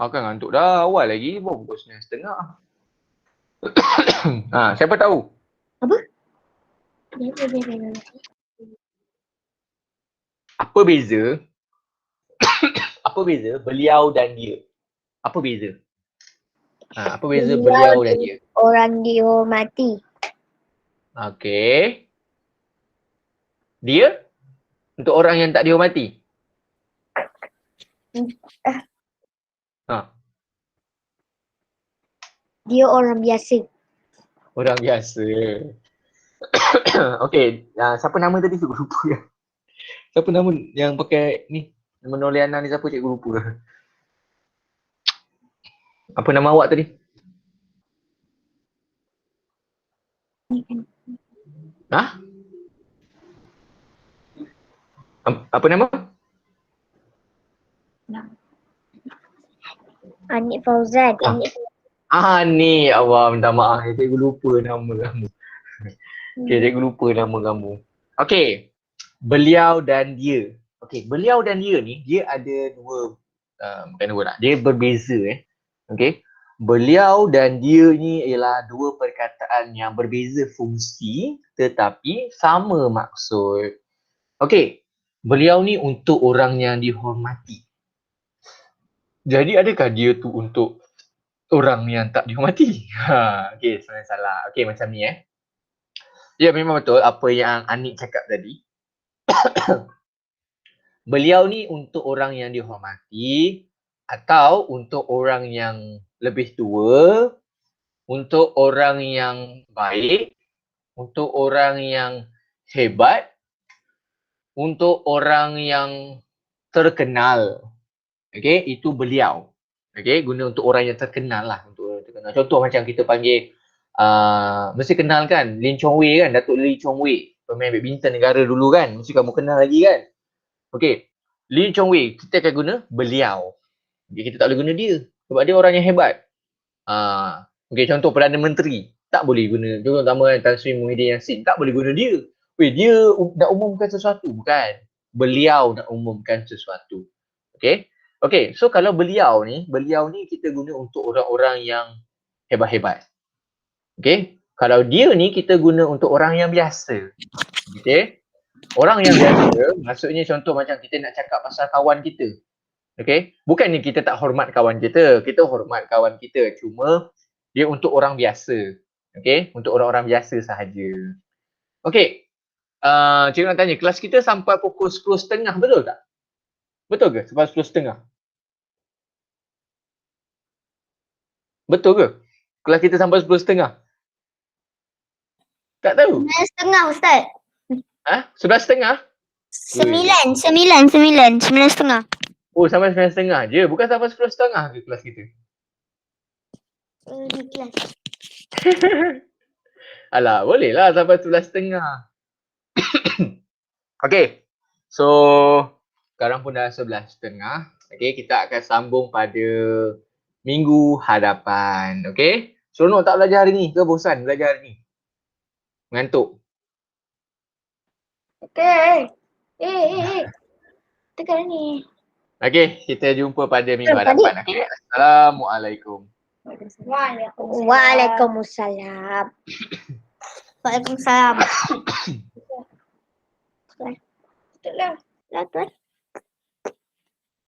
Kan ngantuk dah, awal lagi, baru pukul 9:30. Siapa tahu? Apa? Apa beza? Apa beza beliau dan dia? Apa beza? Apa beza beliau dan dia? Orang dihormati. Okay. Dia? Untuk orang yang tak dihormati? Dia orang biasa. Orang biasa. Okay, siapa nama tadi cikgu lupa ya. Siapa nama yang pakai ni? Nama Noliana ni siapa cikgu lupa. Apa nama awak tadi? Apa nama? Anik Fauzan. Ni Allah, minta maaf. Cikgu lupa nama kamu. Okay, cikgu lupa nama kamu. Okay, beliau dan dia. Okay, beliau dan dia ni, dia ada dua, bukan dua lah. Dia berbeza Okay, beliau dan dia ni ialah dua perkataan yang berbeza fungsi tetapi sama maksud. Okay, beliau ni untuk orang yang dihormati. Jadi adakah dia tu untuk orang yang tak dihormati? Okay, sebenarnya salah. Okay, macam ni Ya, memang betul apa yang Anik cakap tadi. Beliau ni untuk orang yang dihormati atau untuk orang yang lebih tua, untuk orang yang baik, untuk orang yang hebat, untuk orang yang terkenal. Okay, itu beliau. Okay, guna untuk orang yang terkenal lah. Untuk orang terkenal. Contoh macam kita panggil, mesti kenal kan, Lin Chong Wei kan, Datuk Lee Chong Wei. pemain badminton negara dulu kan. Mesti kamu kenal lagi kan. Okey. Lee Chong Wei, kita akan guna beliau. Okay, kita tak boleh guna dia. Sebab dia orang yang hebat. Okey, contoh Perdana Menteri. Tak boleh guna. Contoh pertama kan, Tan Sri Muhyiddin Yassin. Tak boleh guna dia. Weh, dia nak umumkan sesuatu. Bukan. Beliau nak umumkan sesuatu. Okey. Okey, so kalau beliau ni kita guna untuk orang-orang yang hebat-hebat. Okey. Kalau dia ni kita guna untuk orang yang biasa. Okey. Orang yang biasa, maksudnya contoh macam kita nak cakap pasal kawan kita. Okey. Bukannya kita tak hormat kawan kita. Kita hormat kawan kita. Cuma dia untuk orang biasa. Okey. Untuk orang-orang biasa sahaja. Okey. Cikgu nak tanya, kelas kita sampai pukul 10.30 betul tak? Betul ke? Sampai 10.30? Betul ke? Kelas kita sampai 10.30? Tak tahu. 9.30 Ustaz. 11.30? 9.30. Oh, sampai 9.30 je. Bukan sampai 10.30 ke kelas kita? Di kelas. Alah, boleh lah sampai 11.30. Okay. So, sekarang pun dah 11.30. Okay, kita akan sambung pada minggu hadapan. Okay. Seronok tak belajar hari ni? Ke bosan belajar hari ni? Mengantuk? Okay. Tekan ni. Okay, kita jumpa pada minggu Tadi. hadapan. Okay. Assalamualaikum. Waalaikumsalam. Waalaikumsalam. Betul lah.